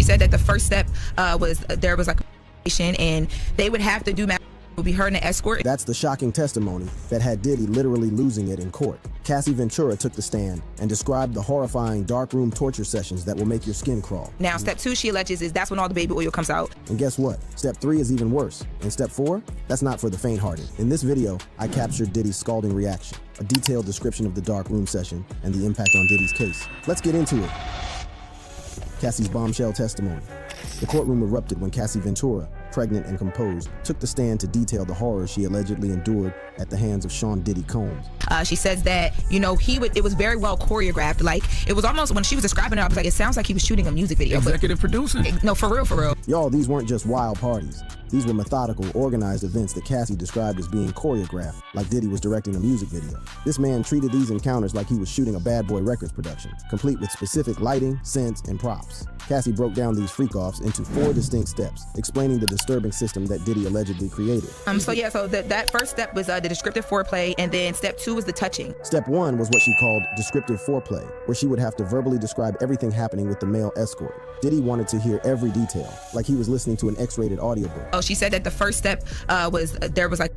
She said that the first step was there was like a and they would have to do would be her and an escort. That's the shocking testimony that had Diddy literally losing it in court. Cassie Ventura took the stand and described the horrifying darkroom torture sessions that will make your skin crawl. Now, step 2, she alleges, is that's when all the baby oil comes out. And guess what? Step 3 is even worse. And step 4, that's not for the faint-hearted. In this video, I captured Diddy's scalding reaction, a detailed description of the darkroom session and the impact on Diddy's case. Let's get into it. Cassie's bombshell testimony. The courtroom erupted when Cassie Ventura, pregnant and composed, took the stand to detail the horrors she allegedly endured at the hands of Sean Diddy Combs. She says that, you know, it was very well choreographed. Like, it was almost, when she was describing it, I was like, it sounds like he was shooting a music video. Executive producing. No, for real, for real. Y'all, these weren't just wild parties. These were methodical, organized events that Cassie described as being choreographed, like Diddy was directing a music video. This man treated these encounters like he was shooting a Bad Boy Records production, complete with specific lighting, scents, and props. Cassie broke down these freak-offs into 4 distinct steps, explaining the disturbing system that Diddy allegedly created. So that first step was the descriptive foreplay, and then step 2 was the touching. Step 1 was what she called descriptive foreplay, where she would have to verbally describe everything happening with the male escort. Diddy wanted to hear every detail, like he was listening to an X-rated audiobook. Oh, she said that the first step was there was like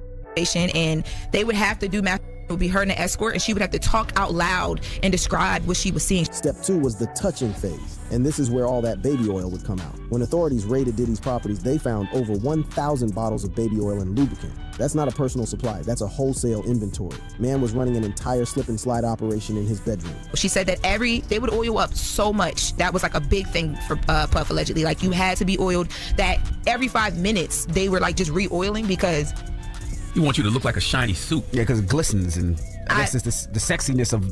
and they would have to do would be her and the escort, and she would have to talk out loud and describe what she was seeing. Step 2 was the touching phase, and this is where all that baby oil would come out. When authorities raided Diddy's properties, they found over 1,000 bottles of baby oil and lubricant. That's not a personal supply, that's a wholesale inventory. Man was running an entire slip and slide operation in his bedroom. She said that they would oil up so much. That was like a big thing for Puff, allegedly. Like, you had to be oiled, that every 5 minutes they were like just re-oiling because you want you to look like a shiny suit. Yeah, because it glistens, and I guess it's the sexiness of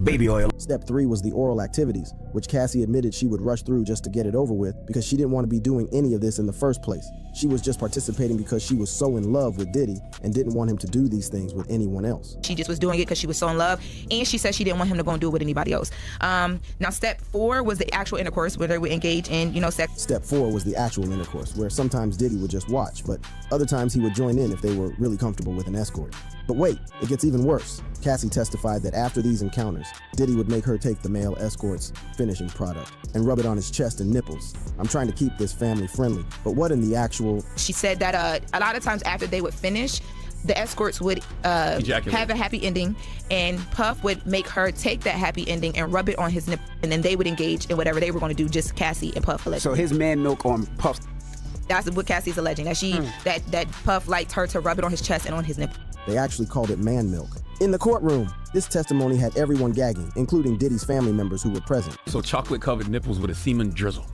baby oil. Step 3 was the oral activities, which Cassie admitted she would rush through just to get it over with because she didn't want to be doing any of this in the first place. She was just participating because she was so in love with Diddy and didn't want him to do these things with anyone else. She just was doing it because she was so in love, and she said she didn't want him to go and do it with anybody else. Now, step 4 was the actual intercourse, where they would engage in, sex. Step 4 was the actual intercourse, where sometimes Diddy would just watch, but other times he would join in if they were really comfortable with an escort. But wait, it gets even worse. Cassie testified that after these encounters, Diddy would make her take the male escort's finishing product and rub it on his chest and nipples. I'm trying to keep this family friendly, but what in the actual... She said that a lot of times after they would finish, the escorts would have a happy ending, and Puff would make her take that happy ending and rub it on his nipple, and then they would engage in whatever they were going to do, just Cassie and Puff allegedly. So his man milk on Puff. That's what Cassie's alleging, that that Puff liked her to rub it on his chest and on his nipple. They actually called it man milk. In the courtroom, this testimony had everyone gagging, including Diddy's family members who were present. So chocolate-covered nipples with a semen drizzle.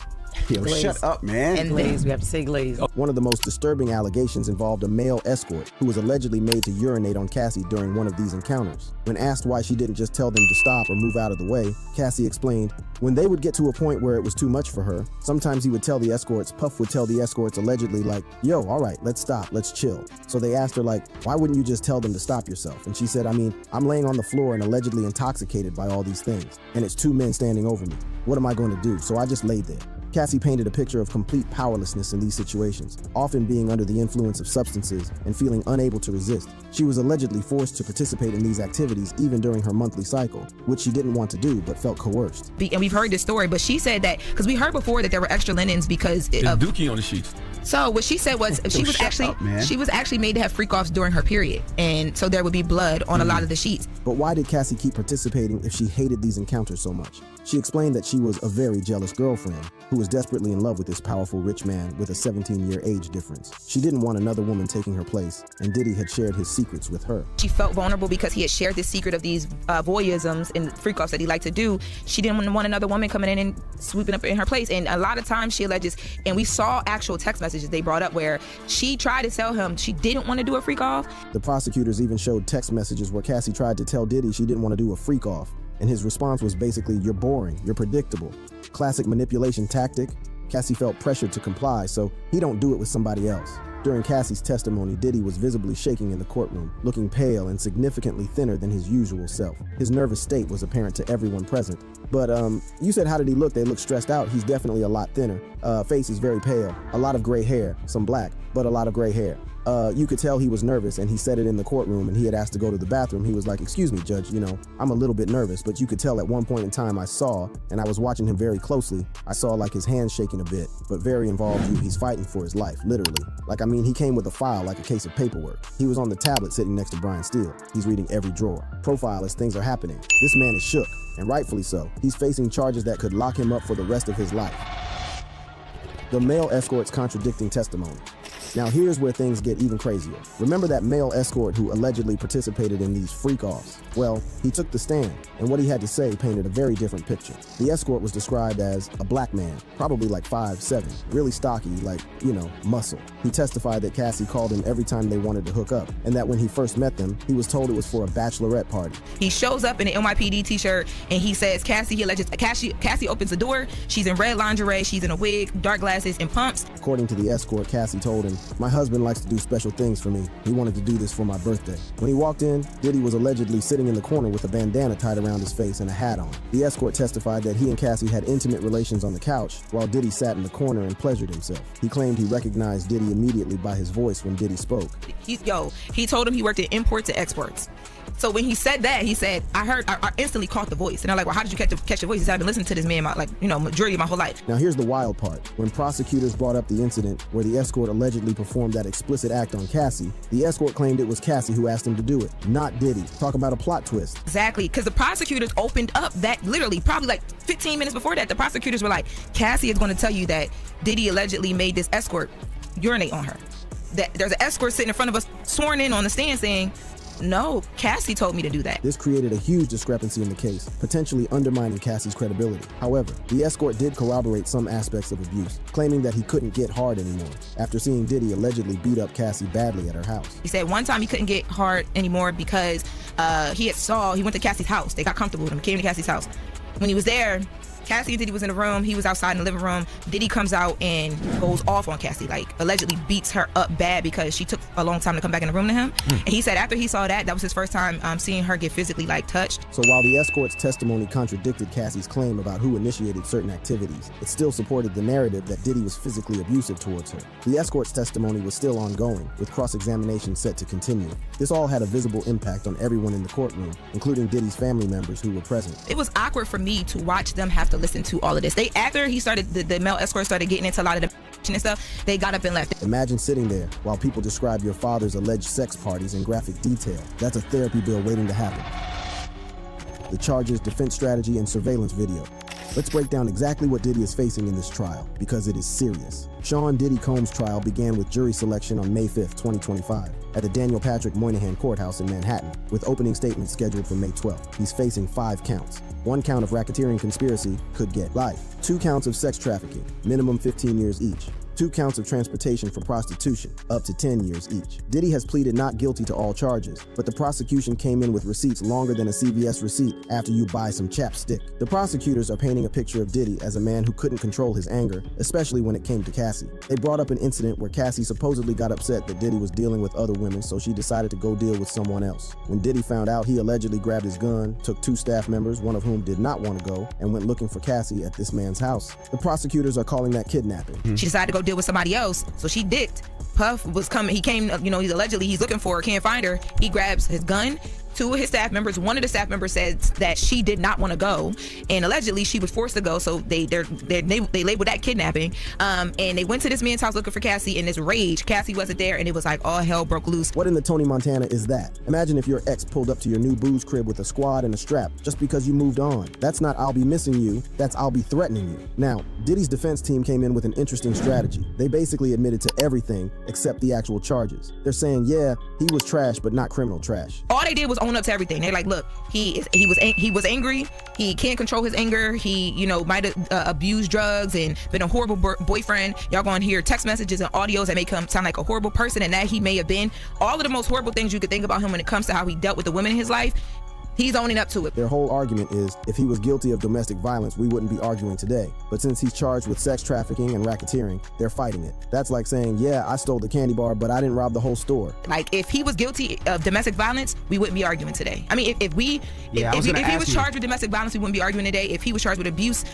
Yo, shut up, man. And Glaze, we have to say glaze. One of the most disturbing allegations involved a male escort who was allegedly made to urinate on Cassie during one of these encounters. When asked why she didn't just tell them to stop or move out of the way, Cassie explained, when they would get to a point where it was too much for her, sometimes he would tell the escorts, Puff would tell the escorts allegedly like, yo, all right, let's stop, let's chill. So they asked her like, why wouldn't you just tell them to stop yourself? And she said, I mean, I'm laying on the floor and allegedly intoxicated by all these things, and it's 2 men standing over me. What am I going to do? So I just laid there. Cassie painted a picture of complete powerlessness in these situations, often being under the influence of substances and feeling unable to resist. She was allegedly forced to participate in these activities even during her monthly cycle, which she didn't want to do but felt coerced. And we've heard this story, but she said that, because we heard before that there were extra linens because of dookie on the sheets. So what she said was she was actually made to have freak-offs during her period, and so there would be blood on a lot of the sheets. But why did Cassie keep participating if she hated these encounters so much? She explained that she was a very jealous girlfriend who was desperately in love with this powerful rich man with a 17-year age difference. She didn't want another woman taking her place, and Diddy had shared his secrets with her. She felt vulnerable because he had shared this secret of these voyeurisms and freak-offs that he liked to do. She didn't want another woman coming in and swooping up in her place. And a lot of times she alleges, and we saw actual text messages they brought up where she tried to tell him she didn't want to do a freak-off. The prosecutors even showed text messages where Cassie tried to tell Diddy she didn't want to do a freak-off, and his response was basically, you're boring, you're predictable. Classic manipulation tactic. Cassie felt pressured to comply, so he don't do it with somebody else. During Cassie's testimony, Diddy was visibly shaking in the courtroom, looking pale and significantly thinner than his usual self. His nervous state was apparent to everyone present. But you said, how did he look? They look stressed out. He's definitely a lot thinner. face is very pale, a lot of gray hair, some black, but a lot of gray hair. You could tell he was nervous, and he said it in the courtroom, and he had asked to go to the bathroom. He was like, excuse me, Judge, I'm a little bit nervous, but you could tell at one point in time I saw, and I was watching him very closely, I saw like his hands shaking a bit, but very involved. He's fighting for his life, literally. He came with a file like a case of paperwork. He was on the tablet sitting next to Brian Steele. He's reading every drawer. Profile as things are happening. This man is shook, and rightfully so. He's facing charges that could lock him up for the rest of his life. The male escort's contradicting testimony. Now here's where things get even crazier. Remember that male escort who allegedly participated in these freak-offs? Well, he took the stand, and what he had to say painted a very different picture. The escort was described as a black man, probably like 5'7", really stocky, like, muscle. He testified that Cassie called him every time they wanted to hook up, and that when he first met them, he was told it was for a bachelorette party. He shows up in an NYPD t-shirt, and he says Cassie opens the door. She's in red lingerie, she's in a wig, dark glasses, and pumps. According to the escort, Cassie told him, "My husband likes to do special things for me. He wanted to do this for my birthday." When he walked in, Diddy was allegedly sitting in the corner with a bandana tied around his face and a hat on. The escort testified that he and Cassie had intimate relations on the couch while Diddy sat in the corner and pleasured himself. He claimed he recognized Diddy immediately by his voice when Diddy spoke. He told him he worked in imports and exports. So when he said that, he said, I instantly caught the voice. And I'm like, well, how did you catch the voice? He said, I've been listening to this man, majority of my whole life. Now here's the wild part. When prosecutors brought up the incident where the escort allegedly performed that explicit act on Cassie, the escort claimed it was Cassie who asked him to do it, not Diddy. Talk about a plot twist. Exactly, because the prosecutors opened up that literally, probably like 15 minutes before that, the prosecutors were like, Cassie is going to tell you that Diddy allegedly made this escort urinate on her. That there's an escort sitting in front of us, sworn in on the stand saying, no, Cassie told me to do that. This created a huge discrepancy in the case, potentially undermining Cassie's credibility. However, the escort did corroborate some aspects of abuse, claiming that he couldn't get hard anymore after seeing Diddy allegedly beat up Cassie badly at her house. He said one time he couldn't get hard anymore because he went to Cassie's house. They got comfortable with him, came to Cassie's house. When he was there, Cassie and Diddy was in the room. He was outside in the living room. Diddy comes out and goes off on Cassie, allegedly beats her up bad because she took a long time to come back in the room to him. And he said after he saw that was his first time seeing her get physically touched. So while the escort's testimony contradicted Cassie's claim about who initiated certain activities, it still supported the narrative that Diddy was physically abusive towards her. The escort's testimony was still ongoing, with cross-examination set to continue. This all had a visible impact on everyone in the courtroom, including Diddy's family members who were present. It was awkward for me to watch them have to listen to all of this. After he started, the male escort started getting into a lot of the and stuff, they got up and left. Imagine sitting there while people describe your father's alleged sex parties in graphic detail. That's a therapy bill waiting to happen. The charges, defense strategy, and surveillance video. Let's break down exactly what Diddy is facing in this trial, because it is serious. Sean Diddy Combs' trial began with jury selection on May 5th, 2025, at the Daniel Patrick Moynihan Courthouse in Manhattan, with opening statements scheduled for May 12th. He's facing 5 counts. 1 count of racketeering conspiracy, could get life. 2 counts of sex trafficking, minimum 15 years each. 2 counts of transportation for prostitution, up to 10 years each. Diddy has pleaded not guilty to all charges, but the prosecution came in with receipts longer than a CVS receipt after you buy some chapstick. The prosecutors are painting a picture of Diddy as a man who couldn't control his anger, especially when it came to Cassie. They brought up an incident where Cassie supposedly got upset that Diddy was dealing with other women, so she decided to go deal with someone else. When Diddy found out, he allegedly grabbed his gun, took 2 staff members, one of whom did not want to go, and went looking for Cassie at this man's house. The prosecutors are calling that kidnapping. She decided to go deal with somebody else, so she dipped. Puff was coming, he came, he's looking for her, can't find her. He grabs his gun. 2 of his staff members, one of the staff members said that she did not want to go, and allegedly she was forced to go, so they labeled that kidnapping. And they went to this man's house looking for Cassie in this rage. Cassie wasn't there, and it was like all hell broke loose. What in the Tony Montana is that? Imagine if your ex pulled up to your new booze crib with a squad and a strap just because you moved on. That's not I'll be missing you, that's I'll be threatening you. Now, Diddy's defense team came in with an interesting strategy. They basically admitted to everything except the actual charges. They're saying, yeah, he was trash, but not criminal trash. All they did was own up to everything. They're like, look, he was angry. He can't control his anger. He, might have abused drugs and been a horrible boyfriend. Y'all gonna hear text messages and audios that make him sound like a horrible person, and that he may have been. All of the most horrible things you could think about him when it comes to how he dealt with the women in his life. He's owning up to it. Their whole argument is, if he was guilty of domestic violence, we wouldn't be arguing today. But since he's charged with sex trafficking and racketeering, they're fighting it. That's like saying, yeah, I stole the candy bar, but I didn't rob the whole store. Like, if he was guilty of domestic violence, we wouldn't be arguing today. I mean, if he was charged with domestic violence, we wouldn't be arguing today. If he was charged with abuse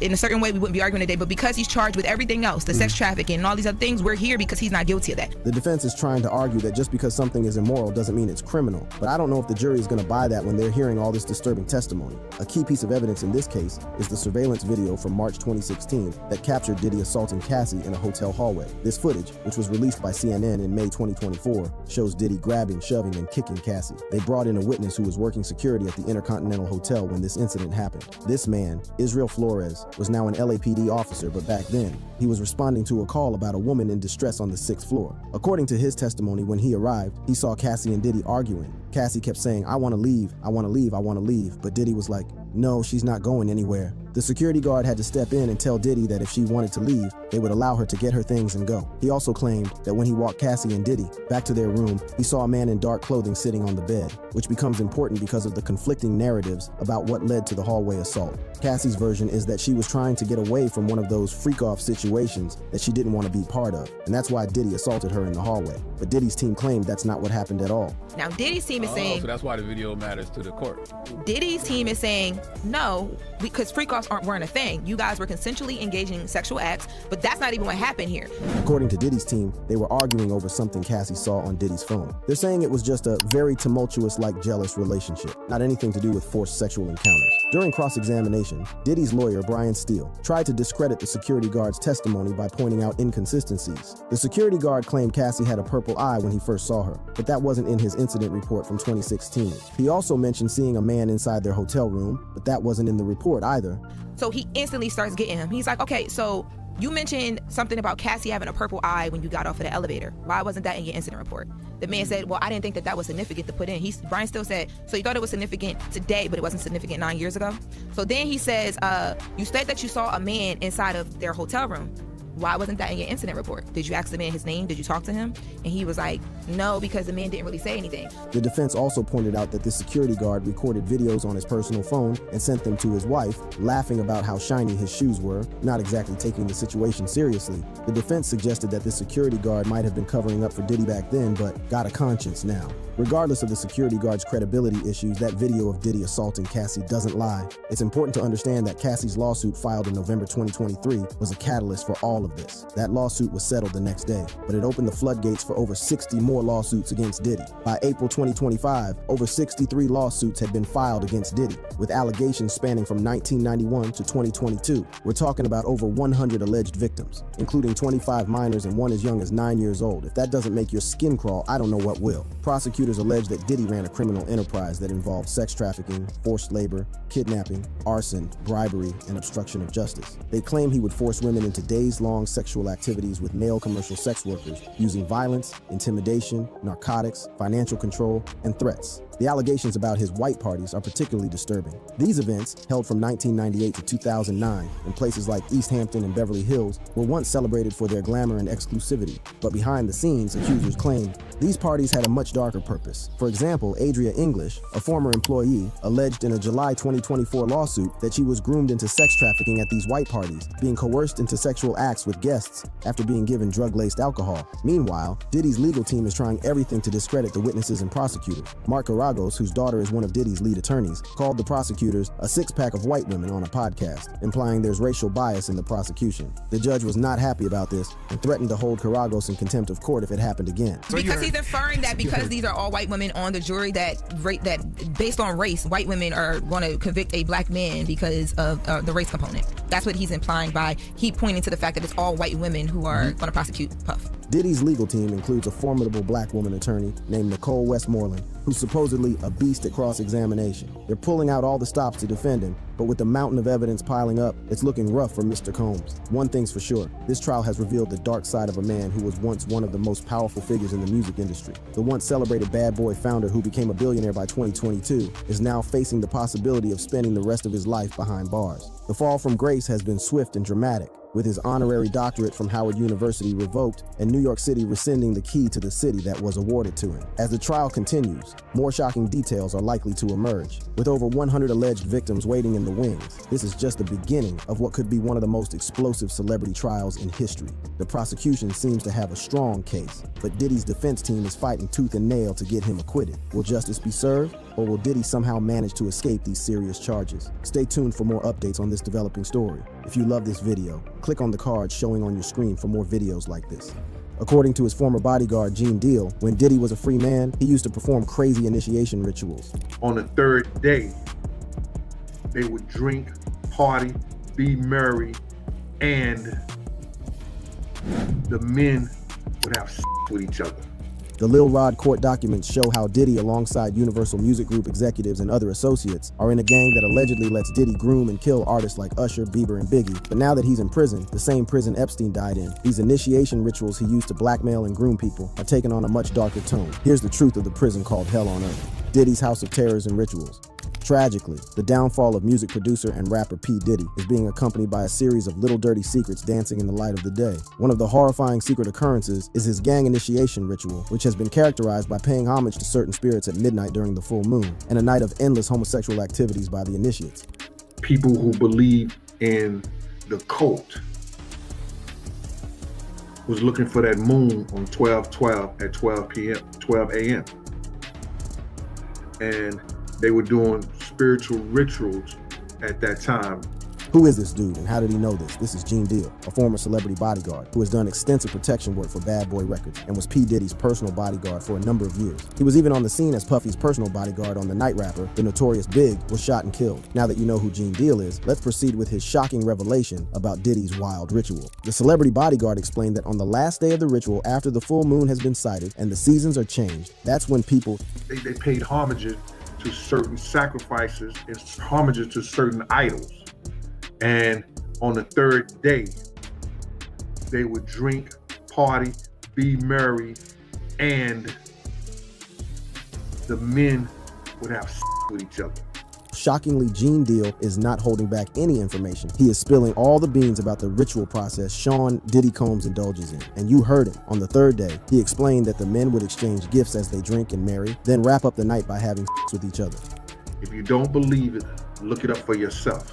in a certain way, we wouldn't be arguing today. But because he's charged with everything else, the sex trafficking and all these other things, we're here because he's not guilty of that. The defense is trying to argue that just because something is immoral doesn't mean it's criminal. But I don't know if the jury is going to buy that when they're hearing all this disturbing testimony. A key piece of evidence in this case is the surveillance video from March 2016 that captured Diddy assaulting Cassie in a hotel hallway. This footage, which was released by CNN in May 2024, shows Diddy grabbing, shoving, and kicking Cassie. They brought in a witness who was working security at the Intercontinental Hotel when this incident happened. This man, Israel Flores, was now an LAPD officer, but back then, he was responding to a call about a woman in distress on the 6th floor. According to his testimony, when he arrived, he saw Cassie and Diddy arguing. Cassie kept saying, I want to leave, I want to leave, I want to leave, but Diddy was like, no, she's not going anywhere. The security guard had to step in and tell Diddy that if she wanted to leave, they would allow her to get her things and go. He also claimed that when he walked Cassie and Diddy back to their room, he saw a man in dark clothing sitting on the bed, which becomes important because of the conflicting narratives about what led to the hallway assault. Cassie's version is that she was trying to get away from one of those freak-off situations that she didn't want to be part of, and that's why Diddy assaulted her in the hallway. But Diddy's team claimed that's not what happened at all. Now, Diddy's team is saying... so that's why the video matters to the court. Diddy's team is saying, no, because freak-offs weren't a thing. You guys were consensually engaging in sexual acts, but that's not even what happened here. According to Diddy's team, they were arguing over something Cassie saw on Diddy's phone. They're saying it was just a very tumultuous, jealous relationship, not anything to do with forced sexual encounters. During cross-examination, Diddy's lawyer, Brian Steele, tried to discredit the security guard's testimony by pointing out inconsistencies. The security guard claimed Cassie had a purple eye when he first saw her, but that wasn't in his incident report from 2016. He also mentioned seeing a man inside their hotel room, but that wasn't in the report either. So he instantly starts getting him. He's like, okay, so you mentioned something about Cassie having a purple eye when you got off of the elevator. Why wasn't that in your incident report? The man said, well, I didn't think that was significant to put in. Brian still said, so you thought it was significant today, but it wasn't significant 9 years ago? So then he says, you said that you saw a man inside of their hotel room. Why wasn't that in your incident report? Did you ask the man his name? Did you talk to him? And he was like, no, because the man didn't really say anything. The defense also pointed out that the security guard recorded videos on his personal phone and sent them to his wife, laughing about how shiny his shoes were, not exactly taking the situation seriously. The defense suggested that the security guard might have been covering up for Diddy back then, but got a conscience now. Regardless of the security guard's credibility issues, that video of Diddy assaulting Cassie doesn't lie. It's important to understand that Cassie's lawsuit filed in November 2023 was a catalyst for all of this. That lawsuit was settled the next day, but it opened the floodgates for over 60 more lawsuits against Diddy. By April 2025, over 63 lawsuits had been filed against Diddy, with allegations spanning from 1991 to 2022. We're talking about over 100 alleged victims, including 25 minors and one as young as 9 years old. If that doesn't make your skin crawl, I don't know what will. Prosecutors allege that Diddy ran a criminal enterprise that involved sex trafficking, forced labor, kidnapping, arson, bribery, and obstruction of justice. They claim he would force women into days-long sexual activities with male commercial sex workers using violence, intimidation, narcotics, financial control, and threats. The allegations about his white parties are particularly disturbing. These events, held from 1998 to 2009 in places like East Hampton and Beverly Hills, were once celebrated for their glamour and exclusivity. But behind the scenes, accusers claimed these parties had a much darker purpose. For example, Adria English, a former employee, alleged in a July 2024 lawsuit that she was groomed into sex trafficking at these white parties, being coerced into sexual acts with guests after being given drug-laced alcohol. Meanwhile, Diddy's legal team is trying everything to discredit the witnesses and prosecutors. Mark Garagos, whose daughter is one of Diddy's lead attorneys, called the prosecutors a six-pack of white women on a podcast, implying there's racial bias in the prosecution. The judge was not happy about this and threatened to hold Garagos in contempt of court if it happened again. Because he's inferring that because these are all white women on the jury, that based on race, white women are going to convict a black man because of the race component. That's what he's implying by pointing to the fact that it's all white women who are going to prosecute Puff. Diddy's legal team includes a formidable black woman attorney named Nicole Westmoreland, who's supposedly a beast at cross-examination. They're pulling out all the stops to defend him, But with the mountain of evidence piling up, it's looking rough for Mr. Combs. One thing's for sure, this trial has revealed the dark side of a man who was once one of the most powerful figures in the music industry. The once celebrated bad boy founder who became a billionaire by 2022 is now facing the possibility of spending the rest of his life behind bars. The fall from grace has been swift and dramatic, with his honorary doctorate from Howard University revoked and New York City rescinding the key to the city that was awarded to him. As the trial continues, more shocking details are likely to emerge. With over 100 alleged victims waiting in the wings, this is just the beginning of what could be one of the most explosive celebrity trials in history. The prosecution seems to have a strong case, but Diddy's defense team is fighting tooth and nail to get him acquitted. Will justice be served, or will Diddy somehow manage to escape these serious charges? Stay tuned for more updates on this developing story. If you love this video, click on the card showing on your screen for more videos like this. According to his former bodyguard, Gene Deal, when Diddy was a free man, he used to perform crazy initiation rituals. On the third day, they would drink, party, be merry, and the men would have sex with each other. The Lil Rod court documents show how Diddy, alongside Universal Music Group executives and other associates, are in a gang that allegedly lets Diddy groom and kill artists like Usher, Bieber, and Biggie. But now that he's in prison, the same prison Epstein died in, these initiation rituals he used to blackmail and groom people are taking on a much darker tone. Here's the truth of the prison called Hell on Earth: Diddy's House of Terrors and Rituals. Tragically, the downfall of music producer and rapper P. Diddy is being accompanied by a series of little dirty secrets dancing in the light of the day. One of the horrifying secret occurrences is his gang initiation ritual, which has been characterized by paying homage to certain spirits at midnight during the full moon, and a night of endless homosexual activities by the initiates. People who believe in the cult was looking for that moon on 12/12 at 12 a.m. And they were doing spiritual rituals at that time. Who is this dude and how did he know this? This is Gene Deal, a former celebrity bodyguard who has done extensive protection work for Bad Boy Records and was P. Diddy's personal bodyguard for a number of years. He was even on the scene as Puffy's personal bodyguard on The Night Rapper, the notorious Big, was shot and killed. Now that you know who Gene Deal is, let's proceed with his shocking revelation about Diddy's wild ritual. The celebrity bodyguard explained that on the last day of the ritual, after the full moon has been sighted and the seasons are changed, that's when people... They paid homages to certain sacrifices and homages to certain idols. And on the third day, they would drink, party, be merry, and the men would have sex with each other. Shockingly, Gene Deal is not holding back any information. He is spilling all the beans about the ritual process Sean Diddy Combs indulges in. And you heard him. On the third day, he explained that the men would exchange gifts as they drink and marry, then wrap up the night by having sex with each other. If you don't believe it, look it up for yourself.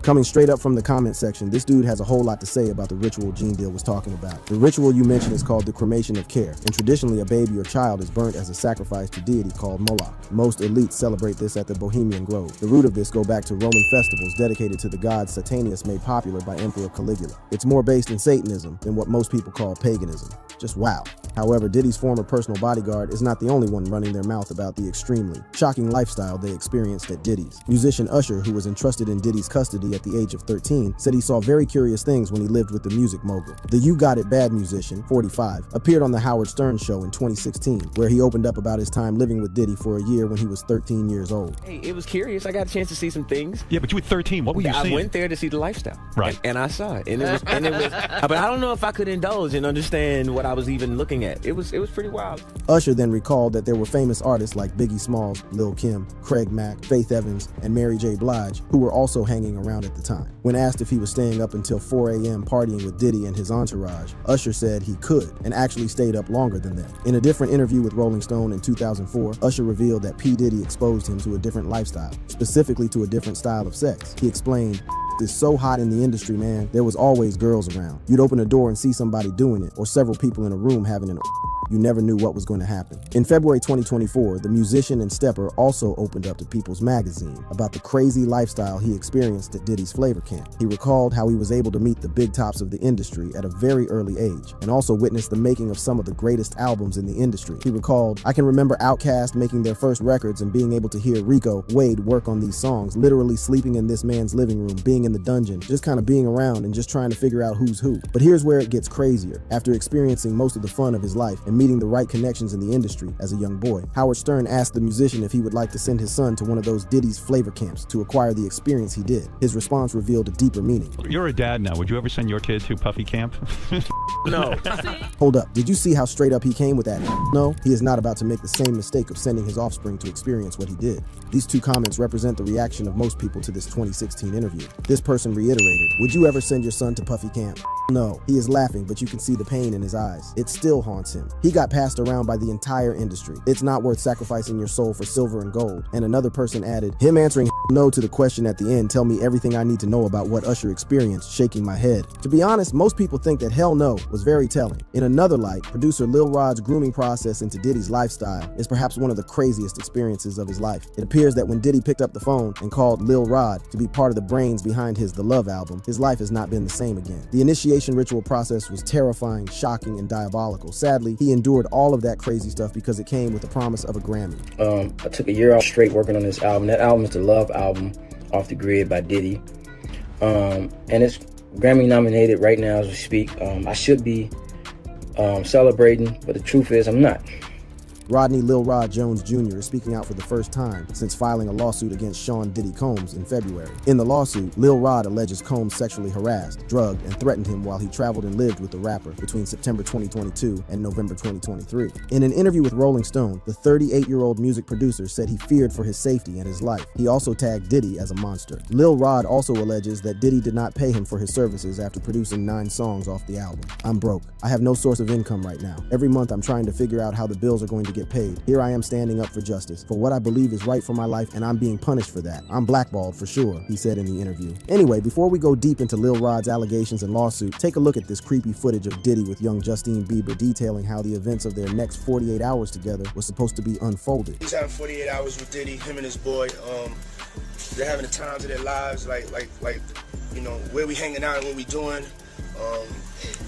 Coming straight up from the comment section, this dude has a whole lot to say about the ritual Gene Deal was talking about. The ritual you mentioned is called the cremation of care, and traditionally a baby or child is burnt as a sacrifice to deity called Moloch. Most elites celebrate this at the Bohemian Grove. The root of this go back to Roman festivals dedicated to the god Satanius made popular by Emperor Caligula. It's more based in Satanism than what most people call paganism. Just wow. However, Diddy's former personal bodyguard is not the only one running their mouth about the extremely shocking lifestyle they experienced at Diddy's. Musician Usher, who was entrusted in Diddy's custody at the age of 13, said he saw very curious things when he lived with the music mogul. The You Got It Bad musician, 45, appeared on the Howard Stern show in 2016, where he opened up about his time living with Diddy for a year when he was 13 years old. Hey, it was curious. I got a chance to see some things. Yeah, but you were 13. What were you seeing? I went there to see the lifestyle. Right. And I saw it. And it was but I don't know if I could indulge and understand what I was even looking at. It was pretty wild. Usher then recalled that there were famous artists like Biggie Smalls, Lil' Kim, Craig Mack, Faith Evans, and Mary J. Blige, who were also hanging around at the time. When asked if he was staying up until 4 a.m. partying with Diddy and his entourage, Usher said he could, and actually stayed up longer than that. In a different interview with Rolling Stone in 2004, Usher revealed that P. Diddy exposed him to a different lifestyle, specifically to a different style of sex. He explained, "It's so hot in the industry, man. There was always girls around. You'd open a door and see somebody doing it, or several people in a room having an you never knew what was going to happen." In February 2024, the musician and stepper also opened up to People's Magazine about the crazy lifestyle he experienced at Diddy's Flavor Camp. He recalled how he was able to meet the big tops of the industry at a very early age, and also witnessed the making of some of the greatest albums in the industry. He recalled, "I can remember Outkast making their first records and being able to hear Rico Wade work on these songs, literally sleeping in this man's living room, being in the dungeon, just kind of being around and just trying to figure out who's who." But here's where it gets crazier. After experiencing most of the fun of his life and and meeting the right connections in the industry as a young boy. Howard Stern asked the musician if he would like to send his son to one of those Diddy's flavor camps to acquire the experience he did. His response revealed a deeper meaning. You're a dad now. Would you ever send your kid to Puffy camp? No. Hold up, did you see how straight up he came with that? No, he is not about to make the same mistake of sending his offspring to experience what he did. These two comments represent the reaction of most people to this 2016 interview. This person reiterated, would you ever send your son to Puffy camp? No, he is laughing, but you can see the pain in his eyes. It still haunts him. He got passed around by the entire industry. It's not worth sacrificing your soul for silver and gold. And another person added, him answering no to the question at the end tell me everything I need to know about what Usher experienced, shaking my head. To be honest, most people think that hell no was very telling. In another light, producer Lil Rod's grooming process into Diddy's lifestyle is perhaps one of the craziest experiences of his life. It appears that when Diddy picked up the phone and called Lil Rod to be part of the brains behind his The Love album, his life has not been the same again. The initiation ritual process was terrifying, shocking, and diabolical. Sadly, he endured all of that crazy stuff because it came with the promise of a Grammy. I took a year off straight working on this album. That album is the Love album, Off the Grid by Diddy. And it's Grammy nominated right now as we speak. I should be celebrating, but the truth is I'm not. Rodney Lil Rod Jones Jr. is speaking out for the first time since filing a lawsuit against Sean Diddy Combs in February. In the lawsuit, Lil Rod alleges Combs sexually harassed, drugged, and threatened him while he traveled and lived with the rapper between September 2022 and November 2023. In an interview with Rolling Stone, the 38-year-old music producer said he feared for his safety and his life. He also tagged Diddy as a monster. Lil Rod also alleges that Diddy did not pay him for his services after producing 9 songs off the album. I'm broke. I have no source of income right now. Every month I'm trying to figure out how the bills are going to get paid. Here I am standing up for justice, for what I believe is right for my life, and I'm being punished for that. I'm blackballed for sure, he said in the interview. Anyway, before we go deep into Lil Rod's allegations and lawsuit, take a look at this creepy footage of Diddy with young Justine Bieber detailing how the events of their next 48 hours together was supposed to be unfolded. He's having 48 hours with Diddy, him and his boy. They're having the times of their lives, like you know, where we hanging out and what we doing.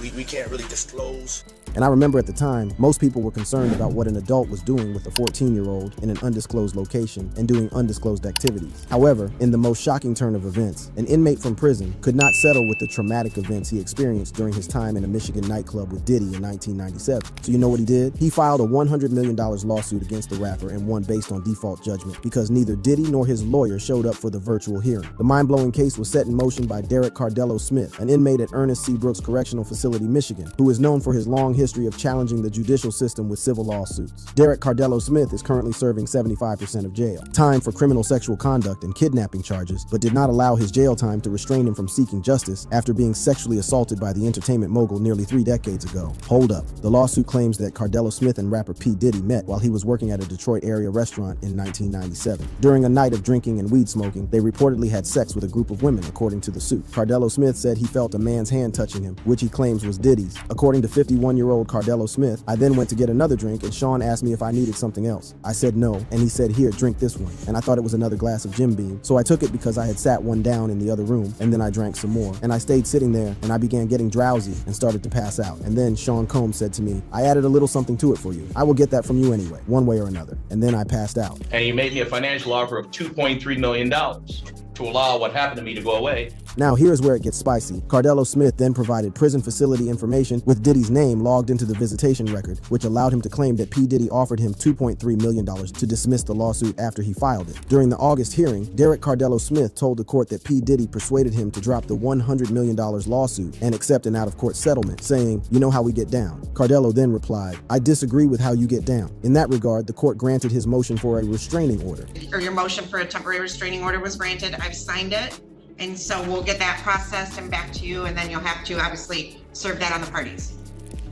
We can't really disclose. And I remember at the time, most people were concerned about what an adult was doing with a 14-year-old in an undisclosed location and doing undisclosed activities. However, in the most shocking turn of events, an inmate from prison could not settle with the traumatic events he experienced during his time in a Michigan nightclub with Diddy in 1997. So you know what he did? He filed a $100 million lawsuit against the rapper and won based on default judgment because neither Diddy nor his lawyer showed up for the virtual hearing. The mind-blowing case was set in motion by Derek Cardello Smith, an inmate at Ernest C. Brooks Correctional Facility, Michigan, who is known for his long history of challenging the judicial system with civil lawsuits. Derek Cardello Smith is currently serving 75% of jail time for criminal sexual conduct and kidnapping charges, but did not allow his jail time to restrain him from seeking justice after being sexually assaulted by the entertainment mogul nearly 3 decades ago. Hold up. The lawsuit claims that Cardello Smith and rapper P. Diddy met while he was working at a Detroit area restaurant in 1997. During a night of drinking and weed smoking, they reportedly had sex with a group of women, according to the suit. Cardello Smith said he felt a man's hand touching him, which he claims was Diddy's. According to 51-year-old Cardello Smith, I then went to get another drink and Sean asked me if I needed something else. I said no, and he said, here, drink this one. And I thought it was another glass of Jim Beam, so I took it because I had sat one down in the other room, and then I drank some more. And I stayed sitting there, and I began getting drowsy and started to pass out. And then Sean Combs said to me, I added a little something to it for you. I will get that from you anyway, one way or another. And then I passed out. And he made me a financial offer of $2.3 million to allow what happened to me to go away. Now here's where it gets spicy. Cardello Smith then provided prison facility information with Diddy's name logged into the visitation record, which allowed him to claim that P. Diddy offered him $2.3 million to dismiss the lawsuit after he filed it. During the August hearing, Derek Cardello Smith told the court that P. Diddy persuaded him to drop the $100 million lawsuit and accept an out-of-court settlement, saying, you know how we get down. Cardello then replied, I disagree with how you get down. In that regard, the court granted his motion for a restraining order. Or your motion for a temporary restraining order was granted. I've signed it. And so we'll get that processed and back to you, and then you'll have to obviously serve that on the parties.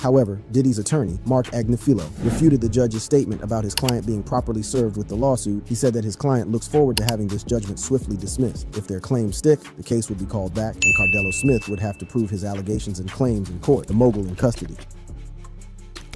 However, Diddy's attorney, Mark Agnifilo, refuted the judge's statement about his client being properly served with the lawsuit. He said that his client looks forward to having this judgment swiftly dismissed. If their claims stick, the case would be called back, and Cardello Smith would have to prove his allegations and claims in court, the mogul in custody.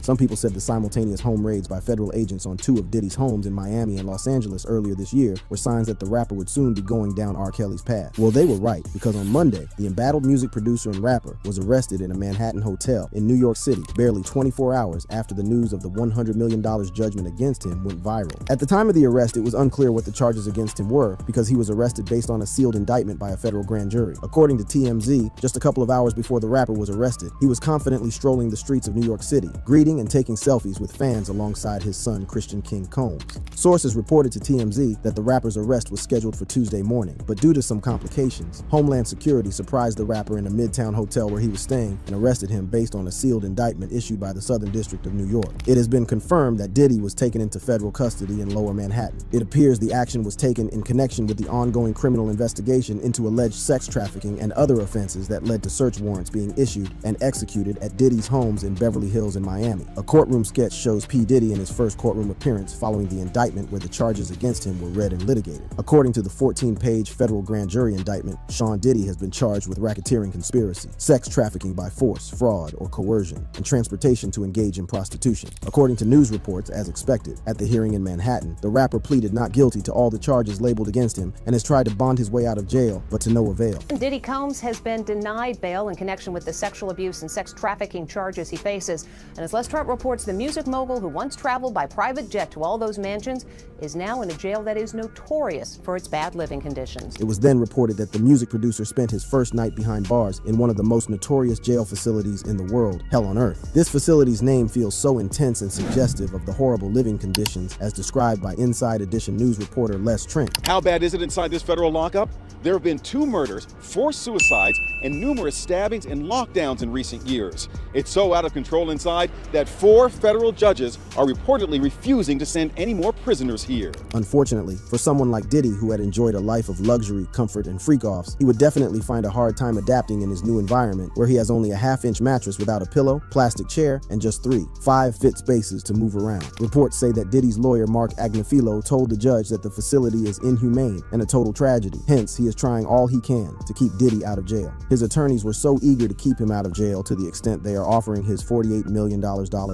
Some people said the simultaneous home raids by federal agents on 2 of Diddy's homes in Miami and Los Angeles earlier this year were signs that the rapper would soon be going down R. Kelly's path. Well, they were right, because on Monday, the embattled music producer and rapper was arrested in a Manhattan hotel in New York City, barely 24 hours after the news of the $100 million judgment against him went viral. At the time of the arrest, it was unclear what the charges against him were, because he was arrested based on a sealed indictment by a federal grand jury. According to TMZ, just a couple of hours before the rapper was arrested, he was confidently strolling the streets of New York City, greeting and taking selfies with fans alongside his son, Christian King Combs. Sources reported to TMZ that the rapper's arrest was scheduled for Tuesday morning, but due to some complications, Homeland Security surprised the rapper in a Midtown hotel where he was staying and arrested him based on a sealed indictment issued by the Southern District of New York. It has been confirmed that Diddy was taken into federal custody in Lower Manhattan. It appears the action was taken in connection with the ongoing criminal investigation into alleged sex trafficking and other offenses that led to search warrants being issued and executed at Diddy's homes in Beverly Hills and Miami. A courtroom sketch shows P. Diddy in his first courtroom appearance following the indictment where the charges against him were read and litigated. According to the 14-page federal grand jury indictment, Sean Diddy has been charged with racketeering conspiracy, sex trafficking by force, fraud, or coercion, and transportation to engage in prostitution. According to news reports, as expected, at the hearing in Manhattan, the rapper pleaded not guilty to all the charges labeled against him and has tried to bond his way out of jail, but to no avail. Diddy Combs has been denied bail in connection with the sexual abuse and sex trafficking charges he faces. And as Les Trent reports, the music mogul who once traveled by private jet to all those mansions is now in a jail that is notorious for its bad living conditions. It was then reported that the music producer spent his first night behind bars in one of the most notorious jail facilities in the world, Hell on Earth. This facility's name feels so intense and suggestive of the horrible living conditions as described by Inside Edition news reporter Les Trent. How bad is it inside this federal lockup? There have been 2 murders, 4 suicides, and numerous stabbings and lockdowns in recent years. It's so out of control inside that 4 federal judges are reportedly refusing to send any more prisoners here. Unfortunately, for someone like Diddy who had enjoyed a life of luxury, comfort, and freak-offs, he would definitely find a hard time adapting in his new environment where he has only a half-inch mattress without a pillow, plastic chair, and just 3 5-fit spaces to move around. Reports say that Diddy's lawyer Mark Agnifilo told the judge that the facility is inhumane and a total tragedy. Hence, he is trying all he can to keep Diddy out of jail. His attorneys were so eager to keep him out of jail to the extent they are offering his $48 million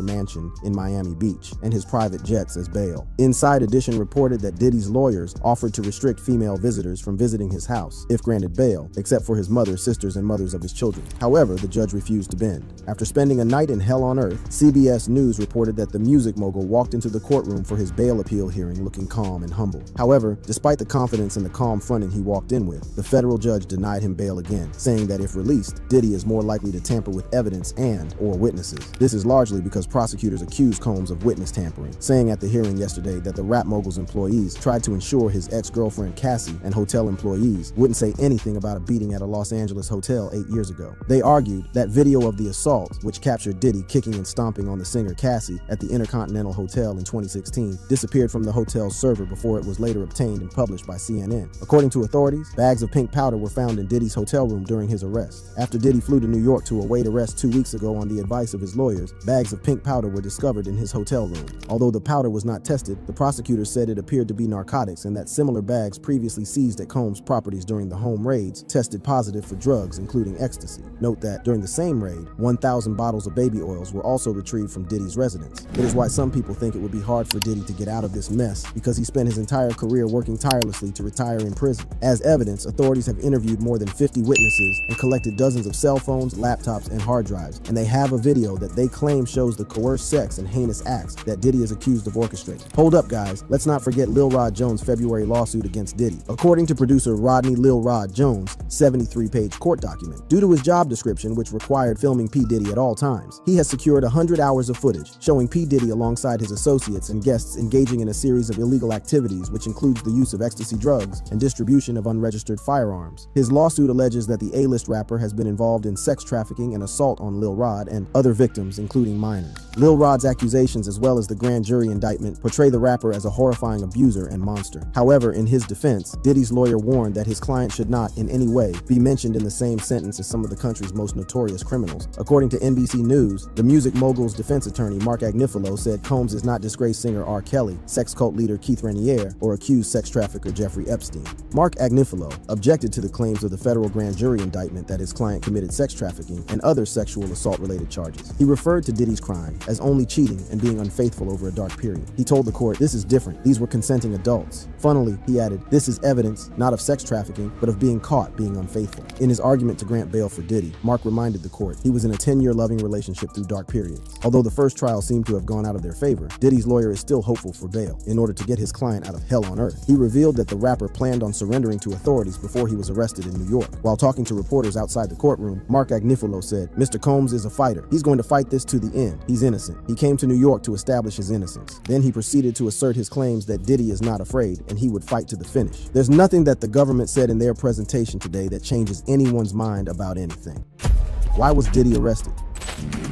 mansion in Miami Beach and his private jets as bail. Inside Edition reported that Diddy's lawyers offered to restrict female visitors from visiting his house if granted bail, except for his mother, sisters, and mothers of his children. However, the judge refused to bend. After spending a night in Hell on Earth, CBS News reported that the music mogul walked into the courtroom for his bail appeal hearing looking calm and humble. However, despite the confidence and the calm fronting he walked in with, the federal judge denied him bail again, saying that if released, Diddy is more likely to tamper with evidence and/or witnesses. This is largely because prosecutors accused Combs of witness tampering, saying at the hearing yesterday that the rap mogul's employees tried to ensure his ex-girlfriend Cassie and hotel employees wouldn't say anything about a beating at a Los Angeles hotel 8 years ago. They argued that video of the assault, which captured Diddy kicking and stomping on the singer Cassie at the Intercontinental Hotel in 2016, disappeared from the hotel's server before it was later obtained and published by CNN. According to authorities, bags of pink powder were found in Diddy's hotel room during his arrest. After Diddy flew to New York to await arrest 2 weeks ago on the advice of his lawyers, bags of pink powder were discovered in his hotel room. Although the powder was not tested, the prosecutors said it appeared to be narcotics and that similar bags previously seized at Combs' properties during the home raids tested positive for drugs, including ecstasy. Note that during the same raid, 1,000 bottles of baby oils were also retrieved from Diddy's residence. It is why some people think it would be hard for Diddy to get out of this mess because he spent his entire career working tirelessly to retire in prison. As evidence, authorities have interviewed more than 50 witnesses and collected dozens of cell phones, laptops, and hard drives, and they have a video that they claim shows the coerced sex and heinous acts that Diddy is accused of orchestrating. Hold up, guys. Let's not forget Lil Rod Jones' February lawsuit against Diddy. According to producer Rodney Lil Rod Jones' 73-page court document, due to his job description, which required filming P. Diddy at all times, he has secured 100 hours of footage showing P. Diddy alongside his associates and guests engaging in a series of illegal activities, which includes the use of ecstasy drugs and distribution of unregistered firearms. His lawsuit alleges that the A-list rapper has been involved in sex trafficking and assault on Lil Rod and other victims, including minors. Lil Rod's accusations, as well as the grand jury indictment, portray the rapper as a horrifying abuser and monster. However, in his defense, Diddy's lawyer warned that his client should not, in any way, be mentioned in the same sentence as some of the country's most notorious criminals. According to NBC News, the music mogul's defense attorney, Mark Agnifilo, said Combs is not disgraced singer R. Kelly, sex cult leader Keith Raniere, or accused sex trafficker Jeffrey Epstein. Mark Agnifilo objected to the claims of the federal grand jury indictment that his client committed sex trafficking and other sexual assault-related charges. He referred to Diddy's crime as only cheating and being unfaithful over a dark period. He told the court, "This is different. These were consenting adults." Funnily, he added, "This is evidence not of sex trafficking, but of being caught being unfaithful." In his argument to grant bail for Diddy, Mark reminded the court he was in a 10-year loving relationship through dark periods. Although the first trial seemed to have gone out of their favor, Diddy's lawyer is still hopeful for bail in order to get his client out of hell on earth. He revealed that the rapper planned on surrendering to authorities before he was arrested in New York. While talking to reporters outside the courtroom, Mark Agnifilo said, "Mr. Combs is a fighter. He's going to fight this to the end. He's innocent." innocent. He came to New York to establish his innocence. Then he proceeded to assert his claims that Diddy is not afraid and he would fight to the finish. There's nothing that the government said in their presentation today that changes anyone's mind about anything. Why was Diddy arrested?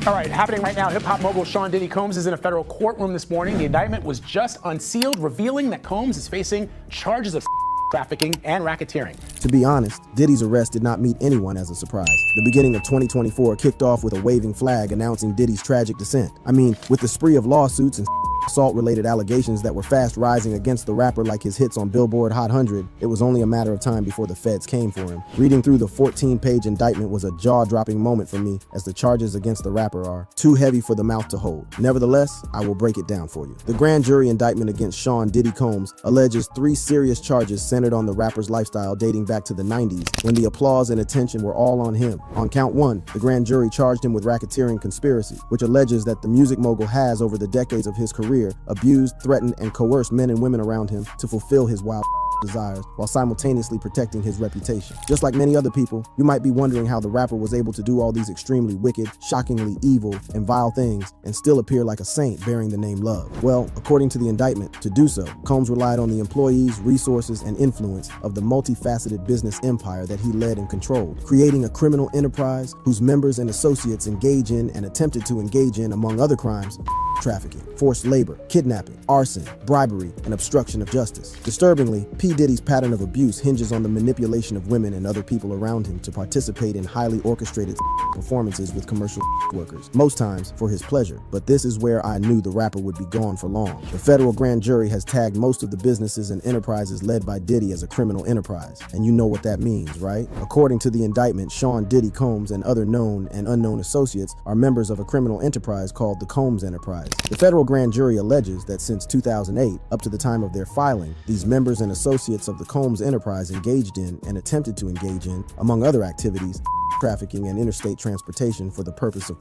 All right, happening right now, hip-hop mogul Sean Diddy Combs is in a federal courtroom this morning. The indictment was just unsealed, revealing that Combs is facing charges of trafficking and racketeering. To be honest, Diddy's arrest did not meet anyone as a surprise. The beginning of 2024 kicked off with a waving flag announcing Diddy's tragic descent. I mean, with the spree of lawsuits and assault-related allegations that were fast rising against the rapper like his hits on Billboard Hot 100, it was only a matter of time before the feds came for him. Reading through the 14-page indictment was a jaw-dropping moment for me, as the charges against the rapper are too heavy for the mouth to hold. Nevertheless, I will break it down for you. The grand jury indictment against Sean Diddy Combs alleges 3 serious charges centered on the rapper's lifestyle dating back to the 90s, when the applause and attention were all on him. On count 1, the grand jury charged him with racketeering conspiracy, which alleges that the music mogul has, over the decades of his career, abused, threatened, and coerced men and women around him to fulfill his wild desires while simultaneously protecting his reputation. Just like many other people, you might be wondering how the rapper was able to do all these extremely wicked, shockingly evil, and vile things and still appear like a saint bearing the name Love. Well, according to the indictment, to do so, Combs relied on the employees, resources, and influence of the multifaceted business empire that he led and controlled, creating a criminal enterprise whose members and associates engage in and attempted to engage in, among other crimes, trafficking, forced labor, kidnapping, arson, bribery, and obstruction of justice. Disturbingly, P. Diddy's pattern of abuse hinges on the manipulation of women and other people around him to participate in highly orchestrated performances with commercial workers, most times for his pleasure. But this is where I knew the rapper would be gone for long. The federal grand jury has tagged most of the businesses and enterprises led by Diddy as a criminal enterprise, and you know what that means, right? According to the indictment, Sean Diddy Combs and other known and unknown associates are members of a criminal enterprise called the Combs Enterprise. The federal grand jury alleges that since 2008, up to the time of their filing, these members and associates of the Combs Enterprise engaged in and attempted to engage in, among other activities, trafficking and interstate transportation for the purpose of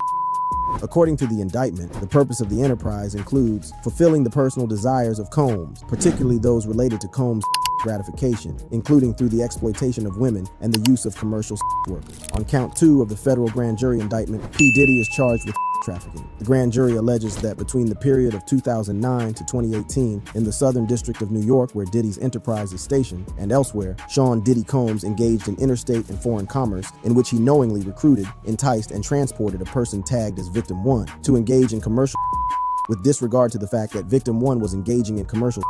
According to the indictment, the purpose of the enterprise includes fulfilling the personal desires of Combs, particularly those related to Combs' gratification, including through the exploitation of women and the use of commercial workers. On count 2 of the federal grand jury indictment, P. Diddy is charged with trafficking. The grand jury alleges that between the period of 2009 to 2018, in the Southern District of New York, where Diddy's enterprise is stationed, and elsewhere, Sean Diddy Combs engaged in interstate and foreign commerce in which he knowingly recruited, enticed, and transported a person tagged as Victim 1 to engage in commercial with disregard to the fact that Victim 1 was engaging in commercial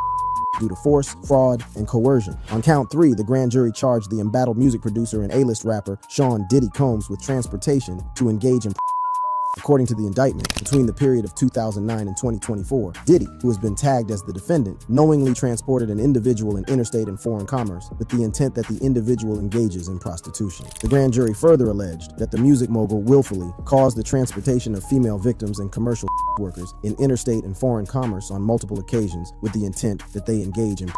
due to force, fraud, and coercion. On count 3, the grand jury charged the embattled music producer and A-list rapper Sean Diddy Combs with transportation to engage in According to the indictment, between the period of 2009 and 2024, Diddy, who has been tagged as the defendant, knowingly transported an individual in interstate and foreign commerce with the intent that the individual engages in prostitution. The grand jury further alleged that the music mogul willfully caused the transportation of female victims and commercial workers in interstate and foreign commerce on multiple occasions with the intent that they engage in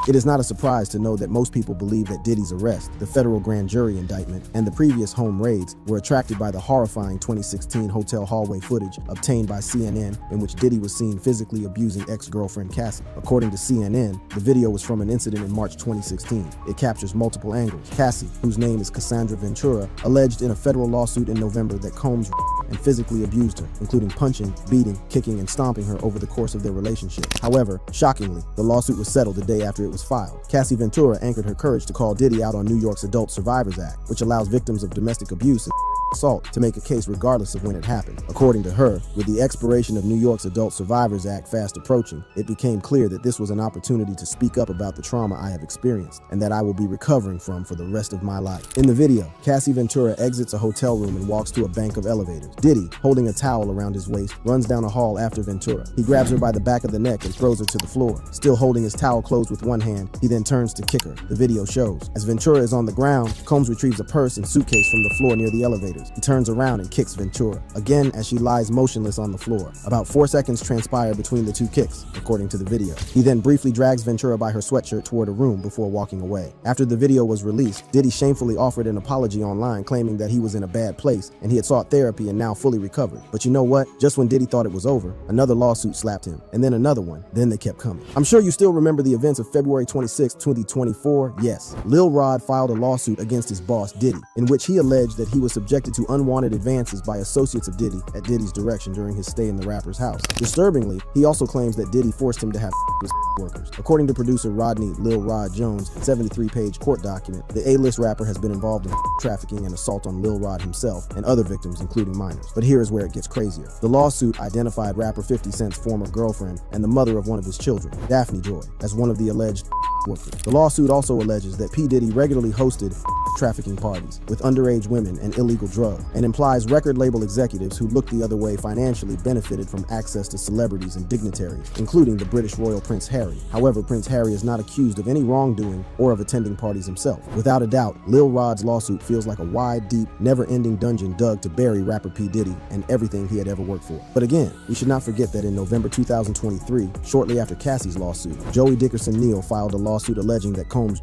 It is not a surprise to know that most people believe that Diddy's arrest, the federal grand jury indictment, and the previous home raids were attracted by the horrifying 2016 hotel hallway footage obtained by CNN in which Diddy was seen physically abusing ex-girlfriend Cassie. According to CNN, the video was from an incident in March 2016. It captures multiple angles. Cassie, whose name is Cassandra Ventura, alleged in a federal lawsuit in November that Combs and physically abused her, including punching, beating, kicking, and stomping her over the course of their relationship. However, shockingly, the lawsuit was settled the day after it was filed. Cassie Ventura anchored her courage to call Diddy out on New York's Adult Survivors Act, which allows victims of domestic abuse and assault to make a case regardless of when it happened. According to her, with the expiration of New York's Adult Survivors Act fast approaching, it became clear that this was an opportunity to speak up about the trauma I have experienced and that I will be recovering from for the rest of my life. In the video, Cassie Ventura exits a hotel room and walks to a bank of elevators. Diddy, holding a towel around his waist, runs down a hall after Ventura. He grabs her by the back of the neck and throws her to the floor. Still holding his towel closed with one hand, he then turns to kick her. The video shows. As Ventura is on the ground, Combs retrieves a purse and suitcase from the floor near the elevators. He turns around and kicks Ventura, again as she lies motionless on the floor. About 4 seconds transpire between the two kicks, according to the video. He then briefly drags Ventura by her sweatshirt toward a room before walking away. After the video was released, Diddy shamefully offered an apology online, claiming that he was in a bad place and he had sought therapy and now fully recovered. But you know what? Just when Diddy thought it was over, another lawsuit slapped him, and then another one. Then they kept coming. I'm sure you still remember the events of February 26, 2024. Yes, Lil Rod filed a lawsuit against his boss, Diddy, in which he alleged that he was subjected connected to unwanted advances by associates of Diddy at Diddy's direction during his stay in the rapper's house. Disturbingly, he also claims that Diddy forced him to have with workers. According to producer Rodney Lil Rod Jones' 73-page court document, the A-list rapper has been involved in trafficking and assault on Lil Rod himself and other victims, including minors. But here is where it gets crazier. The lawsuit identified rapper 50 Cent's former girlfriend and the mother of one of his children, Daphne Joy, as one of the alleged workers. The lawsuit also alleges that P. Diddy regularly hosted trafficking parties with underage women and illegal drugs, and implies record label executives who looked the other way financially benefited from access to celebrities and dignitaries, including the British royal Prince Harry. However, Prince Harry is not accused of any wrongdoing or of attending parties himself. Without a doubt, Lil Rod's lawsuit feels like a wide, deep, never-ending dungeon dug to bury rapper P. Diddy and everything he had ever worked for. But again, we should not forget that in November 2023, shortly after Cassie's lawsuit, Joey Dickerson Neal filed a lawsuit alleging that Combs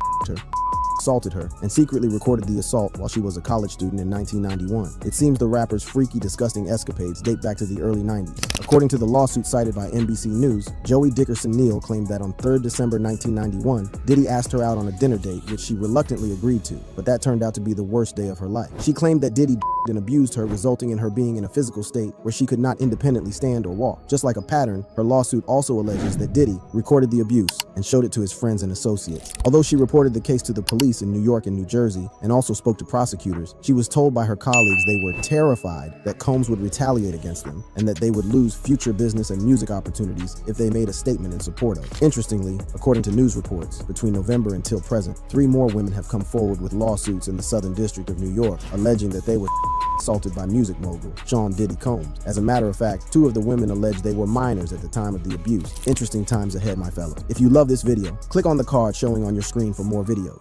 assaulted her and secretly recorded the assault while she was a college student in 1991. It seems the rapper's freaky, disgusting escapades date back to the early 90s. According to the lawsuit cited by NBC News, Joey Dickerson Neal claimed that on 3rd December 1991, Diddy asked her out on a dinner date, which she reluctantly agreed to, but that turned out to be the worst day of her life. She claimed that Diddy and abused her, resulting in her being in a physical state where she could not independently stand or walk. Just like a pattern, her lawsuit also alleges that Diddy recorded the abuse and showed it to his friends and associates. Although she reported the case to the police in New York and New Jersey and also spoke to prosecutors, she was told by her colleagues they were terrified that Combs would retaliate against them and that they would lose future business and music opportunities if they made a statement in support of. Interestingly, according to news reports, between November until present, 3 more women have come forward with lawsuits in the Southern District of New York alleging that they were assaulted by music mogul Sean Diddy Combs. As a matter of fact, 2 of the women alleged they were minors at the time of the abuse. Interesting times ahead, my fellow. If you love this video, click on the card showing on your screen for more videos.